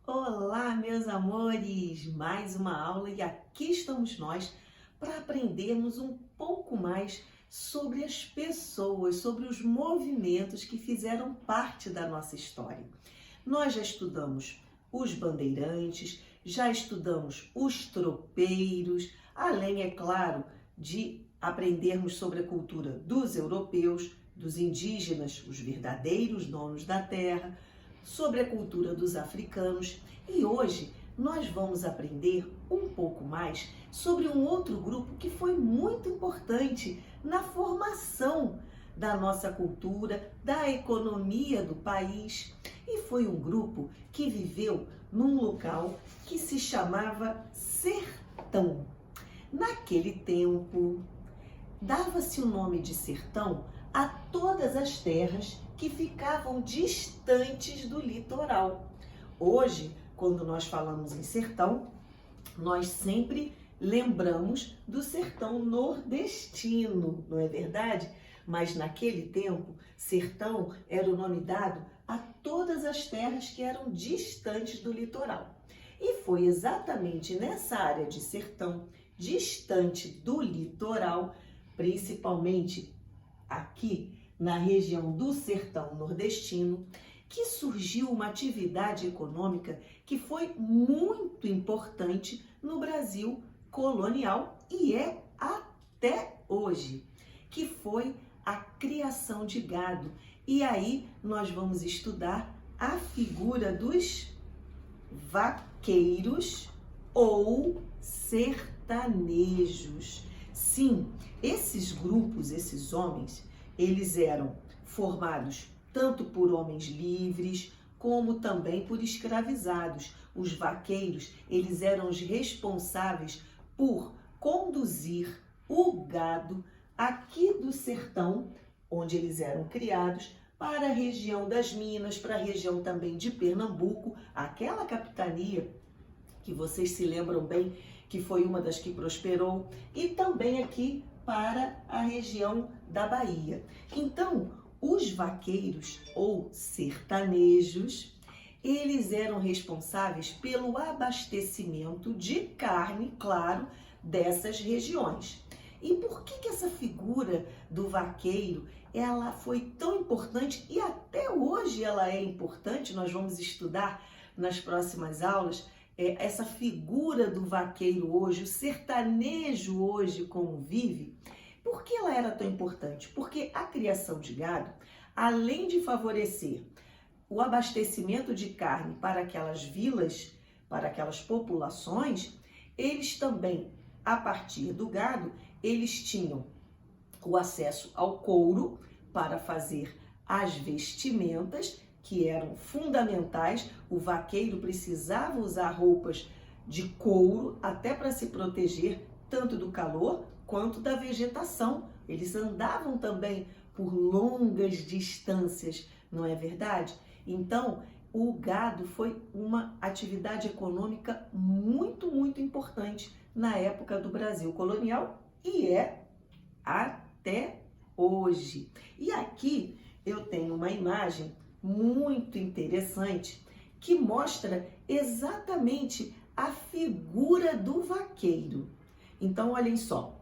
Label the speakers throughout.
Speaker 1: Olá, meus amores! Mais uma aula e aqui estamos nós para aprendermos um pouco mais sobre as pessoas, sobre os movimentos que fizeram parte da nossa história. Nós já estudamos os bandeirantes, já estudamos os tropeiros, além, é claro, de aprendermos sobre a cultura dos europeus, dos indígenas, os verdadeiros donos da terra, sobre a cultura dos africanos, e hoje nós vamos aprender um pouco mais sobre um outro grupo que foi muito importante na formação da nossa cultura, da economia do país, e foi um grupo que viveu num local que se chamava sertão. Naquele tempo, dava-se o nome de sertão a todas as terras que ficavam distantes do litoral. Hoje, quando nós falamos em sertão, nós sempre lembramos do sertão nordestino, não é verdade? Mas naquele tempo, sertão era o nome dado a todas as terras que eram distantes do litoral. E foi exatamente nessa área de sertão, distante do litoral, principalmente aqui na região do sertão nordestino, que surgiu uma atividade econômica que foi muito importante no Brasil colonial e é até hoje, que foi a criação de gado. E aí nós vamos estudar a figura dos vaqueiros ou sertanejos. Sim, esses grupos, esses homens, eles eram formados tanto por homens livres, como também por escravizados. Os vaqueiros, eles eram os responsáveis por conduzir o gado aqui do sertão, onde eles eram criados, para a região das Minas, para a região também de Pernambuco, aquela capitania que vocês se lembram bem, que foi uma das que prosperou, e também aqui para a região da Bahia. Então, os vaqueiros ou sertanejos, eles eram responsáveis pelo abastecimento de carne, claro, dessas regiões. E por que essa figura do vaqueiro, ela foi tão importante e até hoje ela é importante? Nós vamos estudar nas próximas aulas essa figura do vaqueiro hoje, o sertanejo hoje como vive. Por que ela era tão importante? Porque a criação de gado, além de favorecer o abastecimento de carne para aquelas vilas, para aquelas populações, eles também, a partir do gado, eles tinham o acesso ao couro para fazer as vestimentas, que eram fundamentais. O vaqueiro precisava usar roupas de couro até para se proteger tanto do calor quanto da vegetação. Eles andavam também por longas distâncias, não é verdade? Então, o gado foi uma atividade econômica muito, muito importante na época do Brasil colonial e é até hoje. E aqui eu tenho uma imagem muito interessante que mostra exatamente a figura do vaqueiro. Então, olhem só,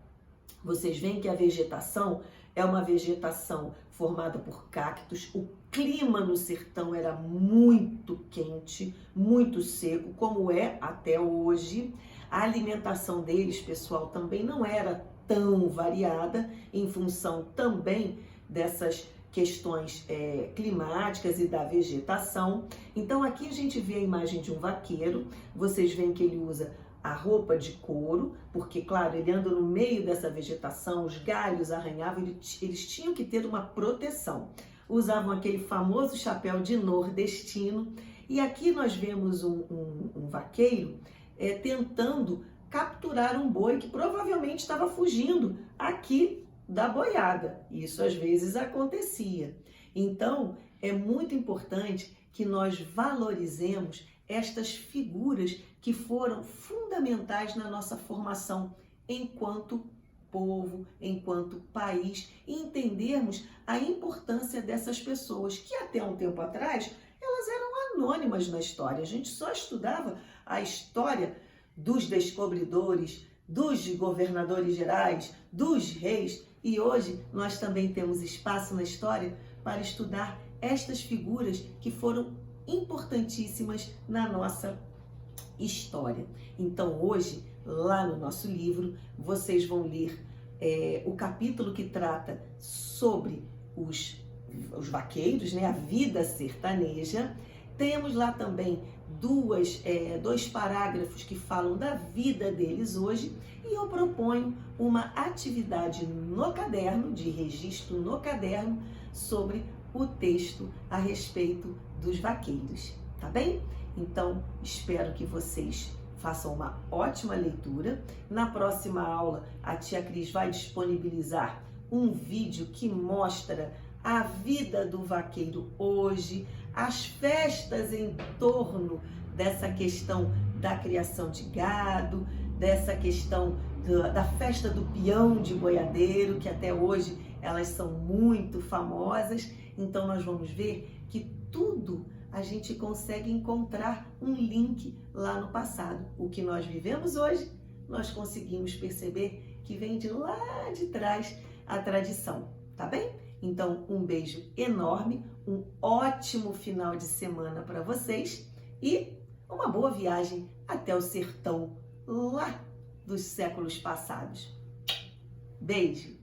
Speaker 1: vocês veem que a vegetação é uma vegetação formada por cactos. O clima no sertão era muito quente, muito seco, como é até hoje. A alimentação deles, pessoal, também não era tão variada, em função também dessas questões climáticas e da vegetação. Então aqui a gente vê a imagem de um vaqueiro. Vocês veem que ele usa a roupa de couro, porque, claro, ele anda no meio dessa vegetação, os galhos arranhavam, eles tinham que ter uma proteção. Usavam aquele famoso chapéu de nordestino. E aqui nós vemos um vaqueiro tentando capturar um boi que provavelmente estava fugindo aqui da boiada. Isso às vezes acontecia. Então, é muito importante que nós valorizemos estas figuras que foram fundamentais na nossa formação enquanto povo, enquanto país, e entendermos a importância dessas pessoas que até um tempo atrás elas eram anônimas na história. A gente só estudava a história dos descobridores, dos governadores gerais, dos reis, e hoje nós também temos espaço na história para estudar estas figuras que foram importantíssimas na nossa história. Então hoje, lá no nosso livro, vocês vão ler o capítulo que trata sobre os vaqueiros, né, a vida sertaneja. Temos lá também dois parágrafos que falam da vida deles hoje, e eu proponho uma atividade no caderno, de registro no caderno, sobre o texto a respeito dos vaqueiros, tá bem? Então, espero que vocês façam uma ótima leitura. Na próxima aula, a tia Cris vai disponibilizar um vídeo que mostra a vida do vaqueiro hoje, as festas em torno dessa questão da criação de gado, dessa questão da festa do peão de boiadeiro, que até hoje elas são muito famosas. Então nós vamos ver que tudo a gente consegue encontrar um link lá no passado. O que nós vivemos hoje, nós conseguimos perceber que vem de lá de trás a tradição, tá bem? Então, um beijo enorme, um ótimo final de semana para vocês e uma boa viagem até o sertão lá dos séculos passados. Beijo!